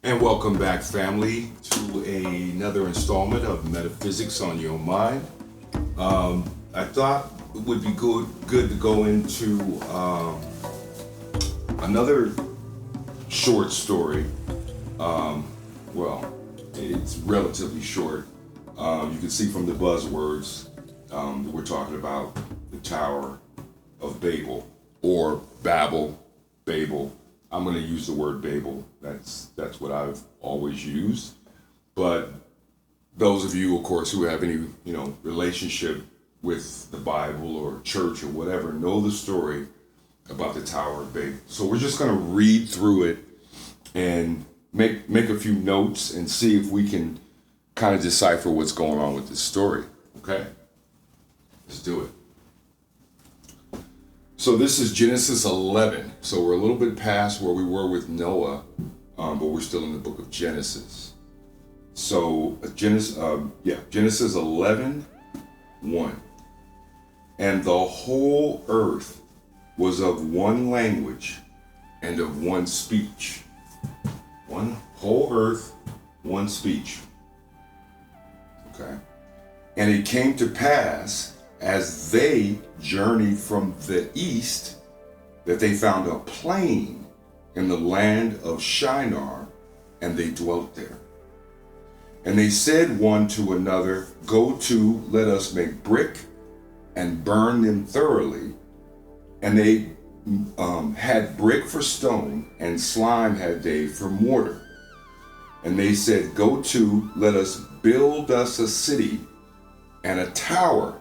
And welcome back, family, to another installment of Metaphysics on Your Mind. I thought it would be good to go into another short story. Well, it's relatively short. You can see from the buzzwords that we're talking about the Tower of Babel, or Babel. I'm going to use the word Babel. That's what I've always used. But those of you, of course, who have any relationship with the Bible or church or whatever, know the story about the Tower of Babel. So we're just going to read through it and make a few notes and see if we can kind of decipher what's going on with this story. Okay, let's do it. So this is Genesis 11. So we're a little bit past where we were with Noah, but we're still in the book of Genesis. So Genesis 11, 1. And the whole earth was of one language and of one speech. One whole earth, one speech. Okay. And it came to pass, as they journeyed from the east, that they found a plain in the land of Shinar, and they dwelt there. And they said one to another, Go to, let us make brick, and burn them thoroughly. And they had brick for stone, and slime had they for mortar. And they said, Go to, let us build us a city, and a tower,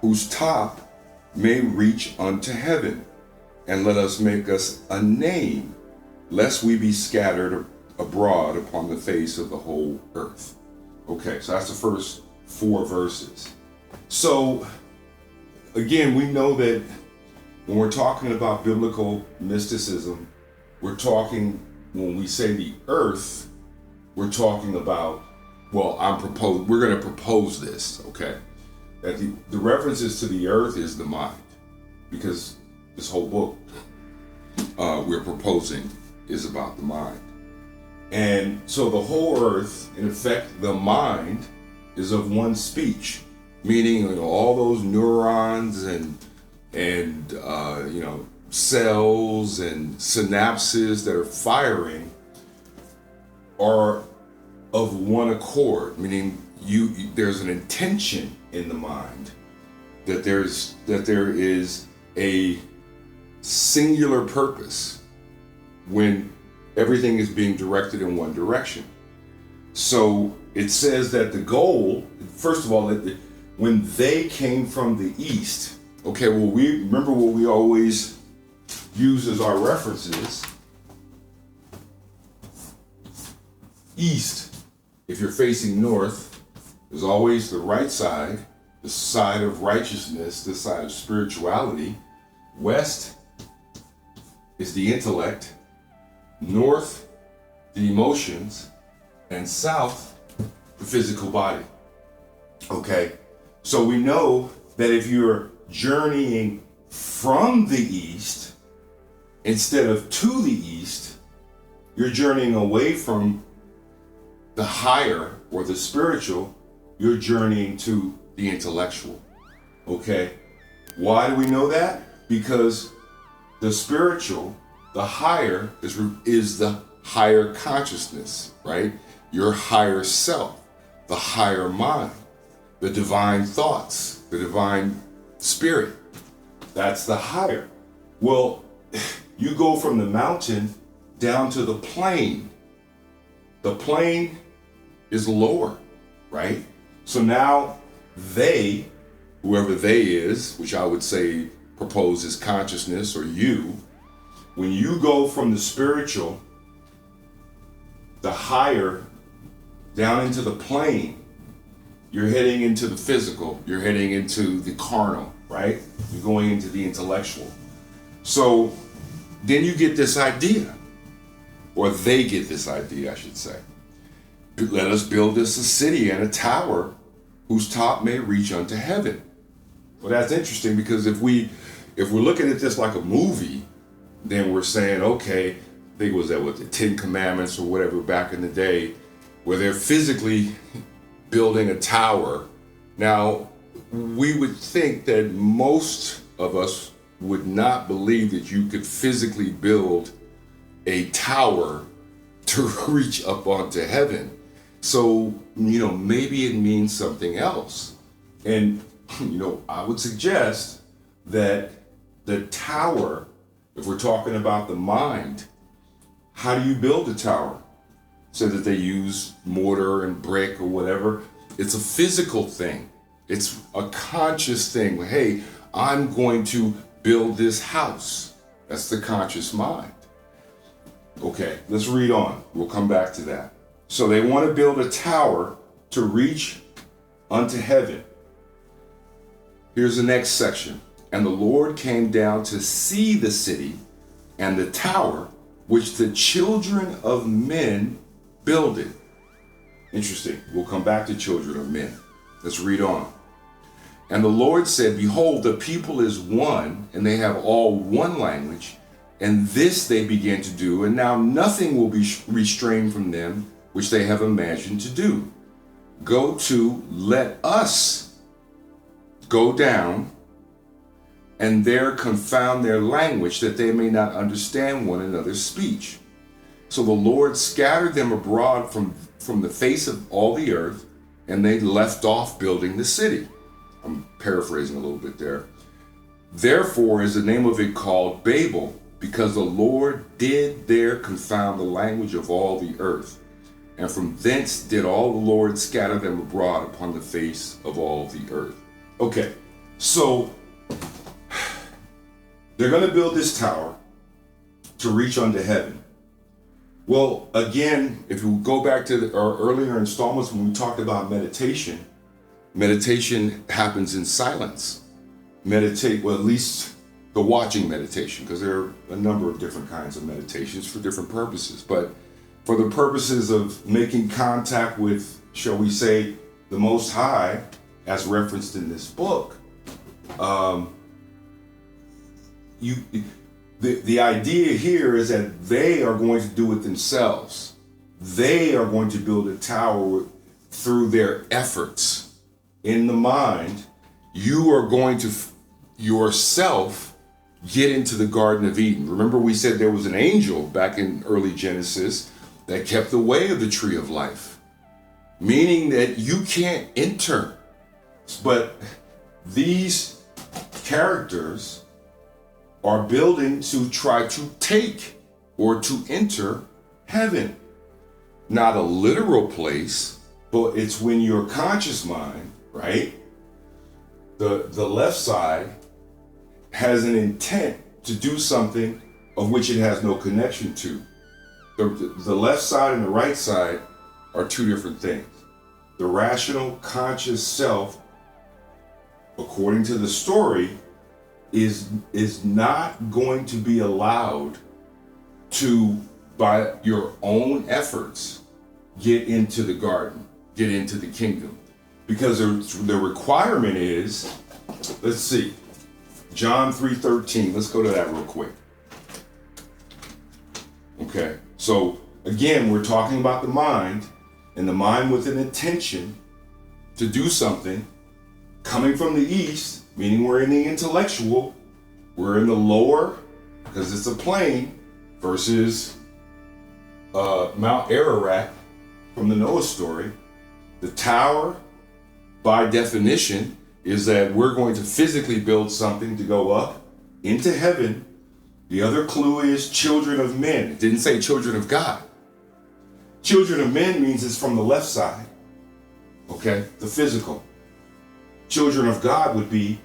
whose top may reach unto heaven, and let us make us a name, lest we be scattered abroad upon the face of the whole earth. Okay, so that's the first 4 verses. So, again, we know that when we're talking about biblical mysticism, we're talking, when we say the earth, we're talking about, we're going to propose this, okay? That the references to the earth is the mind, because this whole book we're proposing is about the mind. And so the whole earth, in effect, the mind, is of one speech, meaning all those neurons and cells and synapses that are firing are of one accord, meaning there's an intention in the mind, that there is a singular purpose when everything is being directed in one direction. So it says that the goal, first of all, that when they came from the east, okay, well, we remember what we always use as our references. East, if you're facing north, is always the right side, the side of righteousness, the side of spirituality. West is the intellect, north, the emotions, and south, the physical body. Okay, so we know that if you're journeying from the east instead of to the east, you're journeying away from the higher or the spiritual, you're journeying to the intellectual. Okay, why do we know that? Because the spiritual, the higher, is the higher consciousness, right? Your higher self, the higher mind, the divine thoughts, the divine spirit. That's the higher. Well, you go from the mountain down to the plain. The plain is lower, right? So now they, whoever they is, which I would say proposes consciousness, or you, when you go from the spiritual, the higher, down into the plane, you're heading into the physical, you're heading into the carnal, right? You're going into the intellectual. So then you get this idea, or they get this idea, I should say. Let us build us a city and a tower whose top may reach unto heaven. Well, that's interesting, because if we're looking at this like a movie, then we're saying, okay, think it was that what the Ten Commandments or whatever back in the day, where they're physically building a tower. Now, we would think that most of us would not believe that you could physically build a tower to reach up onto heaven. So, maybe it means something else. And, I would suggest that the tower, if we're talking about the mind, how do you build a tower? So that they use mortar and brick or whatever. It's a physical thing. It's a conscious thing. Hey, I'm going to build this house. That's the conscious mind. Okay, let's read on. We'll come back to that. So they want to build a tower to reach unto heaven. Here's the next section. And the Lord came down to see the city and the tower which the children of men builded. Interesting. We'll come back to children of men. Let's read on. And the Lord said, behold, the people is one, and they have all one language, and this they begin to do, and now nothing will be restrained from them, which they have imagined to do. Go to, let us go down, and there confound their language, that they may not understand one another's speech. So the Lord scattered them abroad from the face of all the earth, and they left off building the city. I'm paraphrasing a little bit there. Therefore is the name of it called Babel, because the Lord did there confound the language of all the earth. And from thence did all the Lord scatter them abroad upon the face of all the earth. Okay, so they're going to build this tower to reach unto heaven. Well, again, if we go back to our earlier installments when we talked about meditation, meditation happens in silence. Well, at least the watching meditation, because there are a number of different kinds of meditations for different purposes. But for the purposes of making contact with, shall we say, the Most High, as referenced in this book, the idea here is that they are going to do it themselves. They are going to build a tower through their efforts. In the mind, you are going to yourself get into the Garden of Eden. Remember, we said there was an angel back in early Genesis that kept the way of the tree of life, meaning that you can't enter. But these characters are building to try to take or to enter heaven. Not a literal place, but it's when your conscious mind, right? The left side has an intent to do something of which it has no connection to. The left side and the right side are two different things. The rational, conscious self, according to the story, is not going to be allowed to, by your own efforts, get into the garden, get into the kingdom. Because the requirement is, let's see, John 3:13. Let's go to that real quick. Okay, so again, we're talking about the mind, and the mind with an intention to do something coming from the east, meaning we're in the intellectual, we're in the lower, because it's a plane, versus Mount Ararat from the Noah story. The tower, by definition, is that we're going to physically build something to go up into heaven. The other clue is children of men. It didn't say children of God. Children of men means it's from the left side, okay, the physical. Children of God would be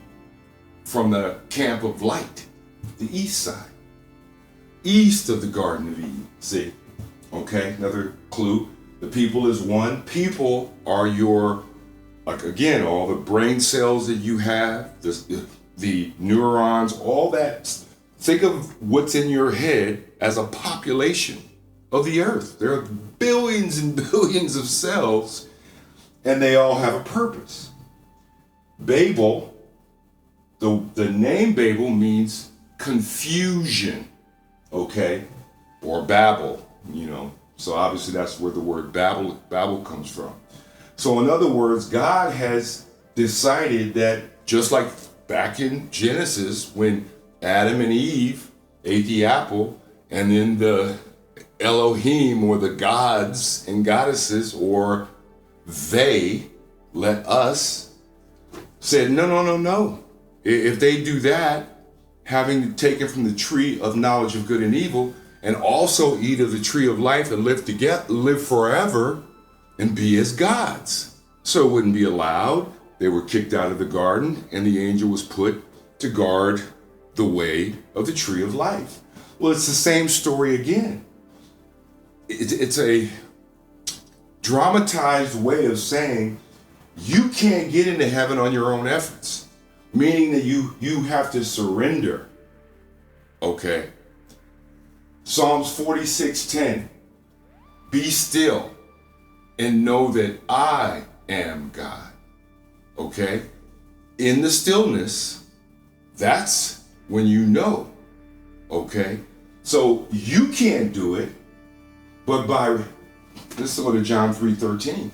from the camp of light, the east side, east of the Garden of Eden. See, okay, another clue. The people is one. People are your, like again, all the brain cells that you have, the neurons, all that. Think of what's in your head as a population of the earth. There are billions and billions of cells, and they all have a purpose. Babel, the name Babel means confusion, okay? or Babel, you know. So obviously that's where the word Babel comes from. So in other words, God has decided that just like back in Genesis when Adam and Eve ate the apple, and then the Elohim, or the gods and goddesses, or they, let us, said, no, no, no, no. If they do that, having taken from the tree of knowledge of good and evil, and also eat of the tree of life and live forever and be as gods. So it wouldn't be allowed. They were kicked out of the garden, and the angel was put to guard the way of the tree of life. Well, it's the same story again. It's a dramatized way of saying you can't get into heaven on your own efforts, meaning that you have to surrender. Okay. Psalms 46:10. Be still and know that I am God. Okay? In the stillness, that's when you know. Okay? So you can't do it, but let's go to John 3:13.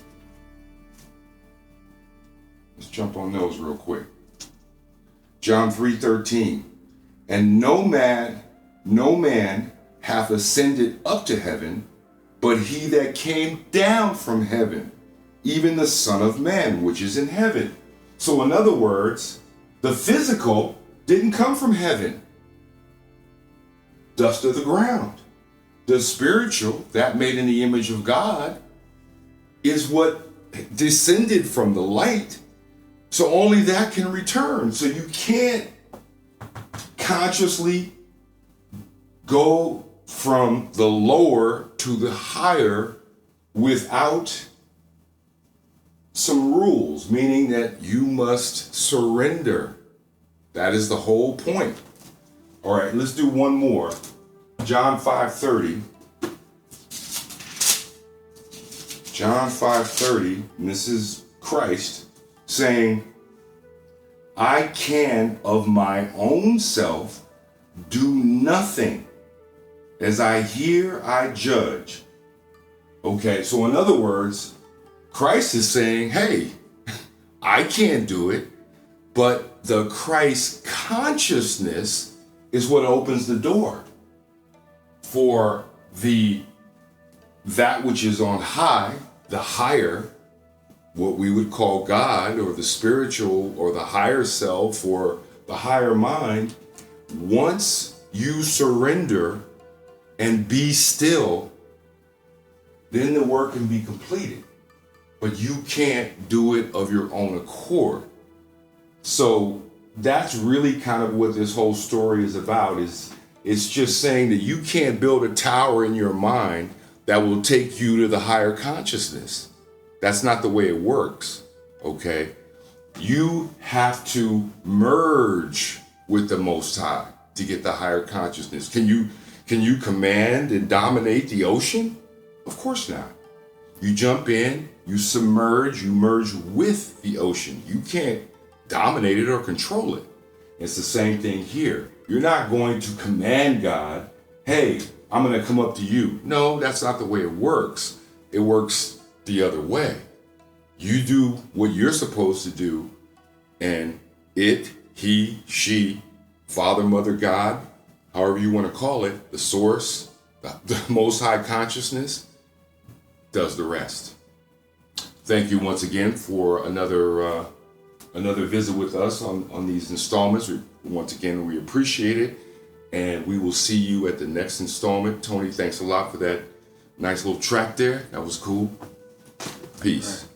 Let's jump on those real quick. John 3:13. And no man hath ascended up to heaven, but he that came down from heaven, even the Son of Man, which is in heaven. So in other words, the physical didn't come from heaven, dust of the ground. The spiritual, that made in the image of God, is what descended from the light. So only that can return. So you can't consciously go from the lower to the higher without some rules, meaning that you must surrender. That is the whole point. All right, let's do one more. John 5:30. John 5:30, and this is Christ saying, I can of my own self do nothing. As I hear, I judge. Okay, so in other words, Christ is saying, hey, I can't do it, but the Christ consciousness is what opens the door for that which is on high, the higher, what we would call God, or the spiritual, or the higher self, or the higher mind. Once you surrender and be still, then the work can be completed. But you can't do it of your own accord. So that's really kind of what this whole story is about. It's just saying that you can't build a tower in your mind that will take you to the higher consciousness. That's not the way it works, okay? You have to merge with the Most High to get the higher consciousness. Can you command and dominate the ocean? Of course not. You jump in, you submerge, you merge with the ocean. You can't dominate it or control it. It's the same thing here. You're not going to command God, hey, I'm going to come up to you. No, that's not the way it works. It works the other way. You do what you're supposed to do, and it, he, she, Father, Mother, God, however you want to call it, the source, the Most High consciousness, does the rest. Thank you once again for another visit with us on these installments. Once again, we appreciate it, and we will see you at the next installment. Tony, thanks a lot for that nice little track there. That was cool. Peace.